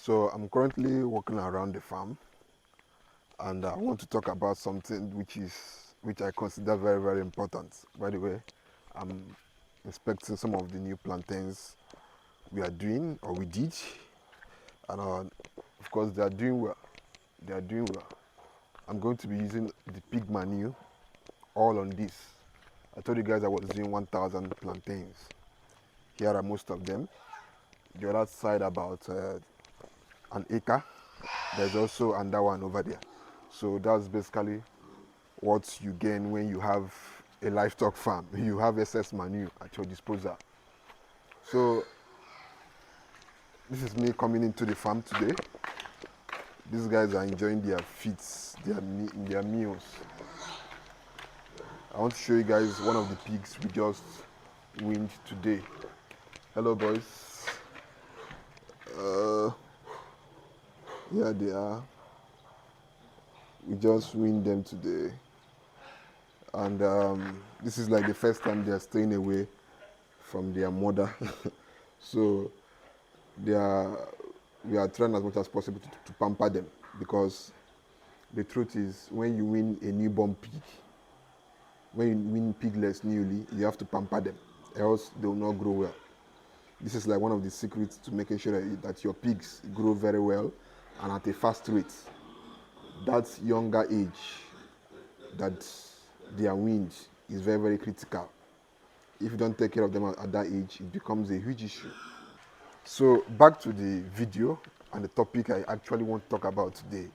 So I'm currently walking around the farm, and I want to talk about something which I consider very, very important. By the way, I'm inspecting some of the new plantains we are doing or we did, and of course they are doing well. They are doing well. I'm going to be using the pig manure all on this. I told you guys I was doing 1,000 plantains. Here are most of them. The other side about an acre. There's also another one over there. So that's basically what you gain when you have a livestock farm. You have excess manure at your disposal. So this is me coming into the farm today. These guys are enjoying their feeds, their meals. I want to show you guys one of the pigs we just weaned today. Hello boys. Here they are. We just weaned them today. And this is like the first time they are staying away from their mother. So we are trying as much as possible to pamper them, because the truth is, when you win a newborn pig, when you win piglets newly, you have to pamper them, else they will not grow well. This is like one of the secrets to making sure that your pigs grow very well and at a fast rate. That younger age that they are weaned is very, very critical. If you don't take care of them at that age, it becomes a huge issue. So back to the video and the topic I actually want to talk about today.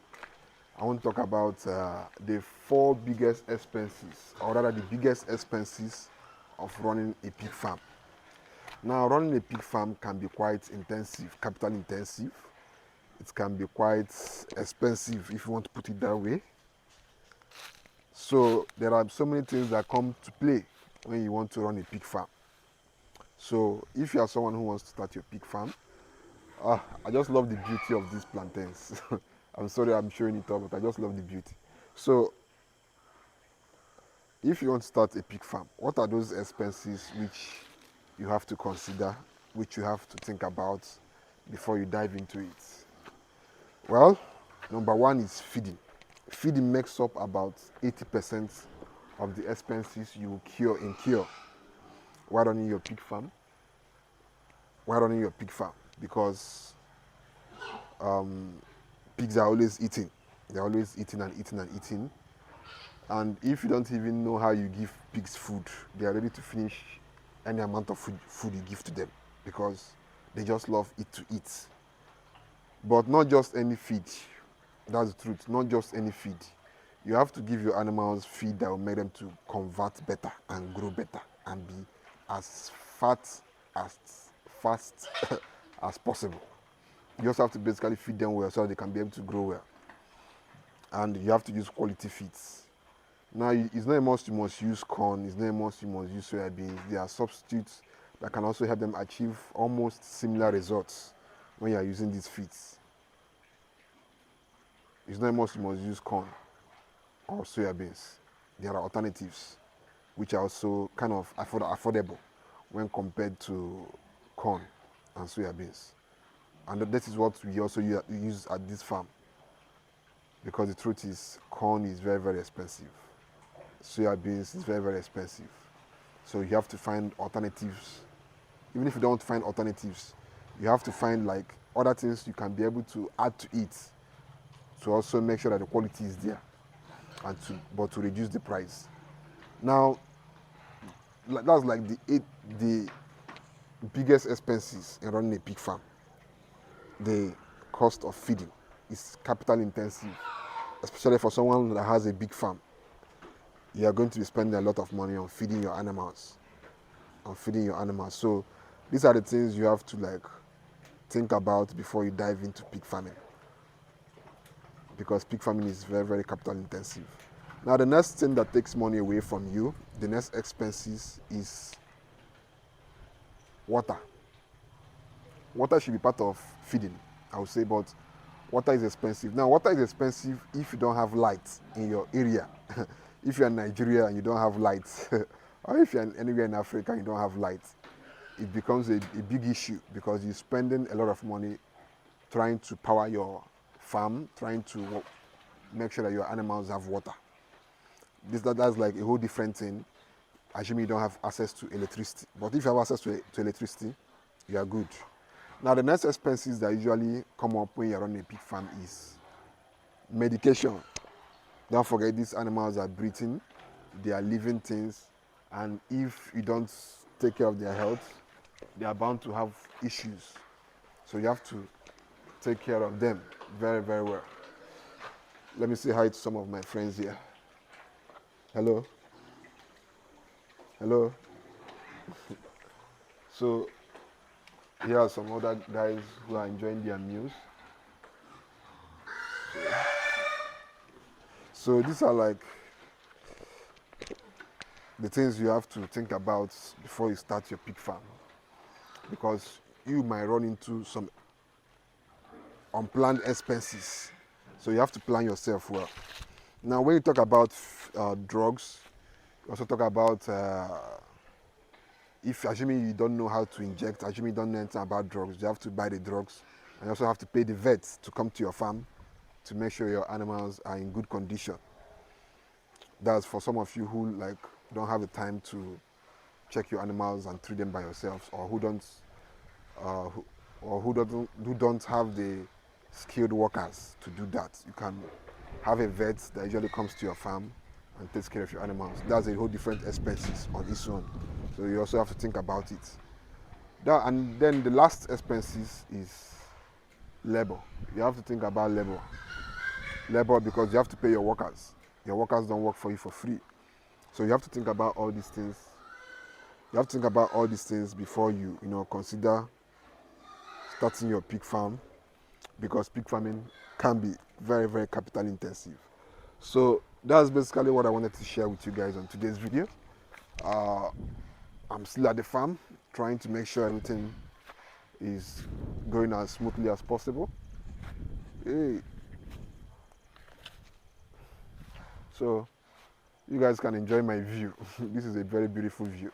I want to talk about the 4 biggest expenses, or rather the biggest expenses of running a pig farm. Now, running a pig farm can be quite intensive, capital intensive. It can be quite expensive if you want to put it that way. So there are so many things that come to play when you want to run a pig farm. So if you are someone who wants to start your pig farm, I just love the beauty of these plantains. I'm sorry I'm showing it up, but I just love the beauty. So if you want to start a pig farm, what are those expenses which you have to consider, which you have to think about before you dive into it? Well, number one is feeding. Feeding makes up about 80% of the expenses you incur while running your pig farm. Because pigs are always eating. They're always eating and eating and eating. And if you don't even know how you give pigs food, they are ready to finish any amount of food you give to them, because they just love it to eat. But not just any feed. That's the truth. Not just any feed. You have to give your animals feed that will make them to convert better and grow better and be as fat, as fast as possible. You also have to basically feed them well so that they can be able to grow well. And you have to use quality feeds. Now, it's not a must you must use corn, it's not a must you must use soybeans. There are substitutes that can also help them achieve almost similar results when you are using these feeds. It's not a must you must use corn or soybeans. There are alternatives which are also kind of affordable when compared to corn and soybeans. And that is what we also use at this farm, because the truth is, corn is very, very expensive. Soybeans is very, very expensive. So you have to find alternatives. Even if you don't find alternatives, you have to find like other things you can be able to add to it to also make sure that the quality is there, and to reduce the price. Now, that's like the biggest expenses in running a pig farm. The cost of feeding is capital intensive, especially for someone that has a big farm. You are going to be spending a lot of money on feeding your animals. So these are the things you have to think about before you dive into pig farming, because pig farming is very, very capital intensive. Now, the next thing that takes money away from you, the next expenses, is water. Water should be part of feeding, I would say, but water is expensive. Now, water is expensive if you don't have light in your area. If you're in Nigeria and you don't have light, or if you're anywhere in Africa and you don't have light, it becomes a big issue, because you're spending a lot of money trying to power your farm, trying to make sure that your animals have water. That's like a whole different thing. Assuming you don't have access to electricity. But if you have access to electricity, you are good. Now, the next expenses that usually come up when you're running a pig farm is medication. Don't forget, these animals are breathing, they are living things, and if you don't take care of their health, they are bound to have issues. So you have to take care of them very, very well. Let me say hi to some of my friends here. Hello. Hello. So here are some other guys who are enjoying their meals. So these are like the things you have to think about before you start your pig farm, because you might run into some unplanned expenses. So you have to plan yourself well. Now, when you talk about drugs, you also talk about if assuming you don't know how to inject, assuming you don't know anything about drugs, you have to buy the drugs, and you also have to pay the vets to come to your farm to make sure your animals are in good condition. That's for some of you who like don't have the time to check your animals and treat them by yourselves, or who don't have the skilled workers to do that. You can have a vet that usually comes to your farm and takes care of your animals. That's a whole different expenses on its own. So you also have to think about it. And then the last expenses is labor. You have to think about labor. Labor, because you have to pay your workers. Your workers don't work for you for free. So you have to think about all these things. You have to think about all these things before you consider starting your pig farm, because pig farming can be very, very capital intensive. So that's basically what I wanted to share with you guys on today's video. I'm still at the farm trying to make sure everything is going as smoothly as possible. Hey. So you guys can enjoy my view. This is a very beautiful view.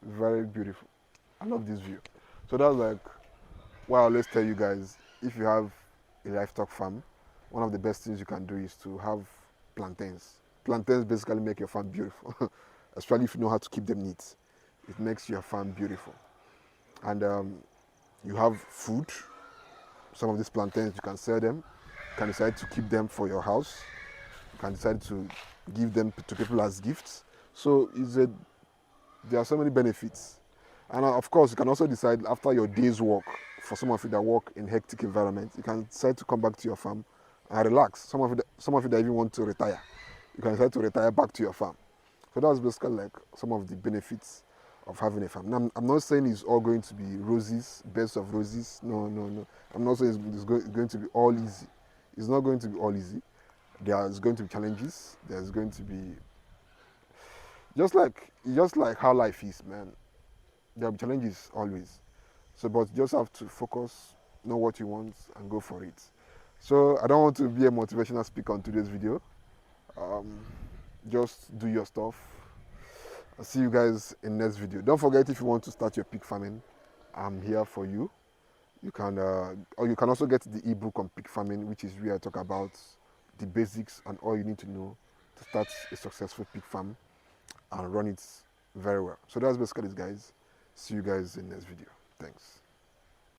Very beautiful. I love this view. So that's like what I always tell you guys. If you have a livestock farm, one of the best things you can do is to have plantains. Plantains basically make your farm beautiful, especially if you know how to keep them neat. It makes your farm beautiful. And you have food. Some of these plantains, you can sell them. You can decide to keep them for your house. You can decide to give them to people as gifts. So there are so many benefits. And of course, you can also decide after your day's work, for some of you that work in hectic environments, you can decide to come back to your farm and relax. Some of you that even want to retire, you can decide to retire back to your farm. So that's basically like some of the benefits of having a farm. Now, I'm not saying it's all going to be roses, beds of roses. No, no, no. I'm not saying it's going to be all easy. It's not going to be all easy. There's going to be challenges. There's going to be just like how life is, man. There are challenges always. So, but you just have to focus, know what you want, and go for it. So, I don't want to be a motivational speaker on today's video. Just do your stuff. I'll see you guys in the next video. Don't forget, if you want to start your pig farming, I'm here for you. You can, or you can also get the ebook on pig farming, which is where I talk about the basics and all you need to know to start a successful pig farm and run it very well. So that's basically it, guys. See you guys in the next video. Thanks.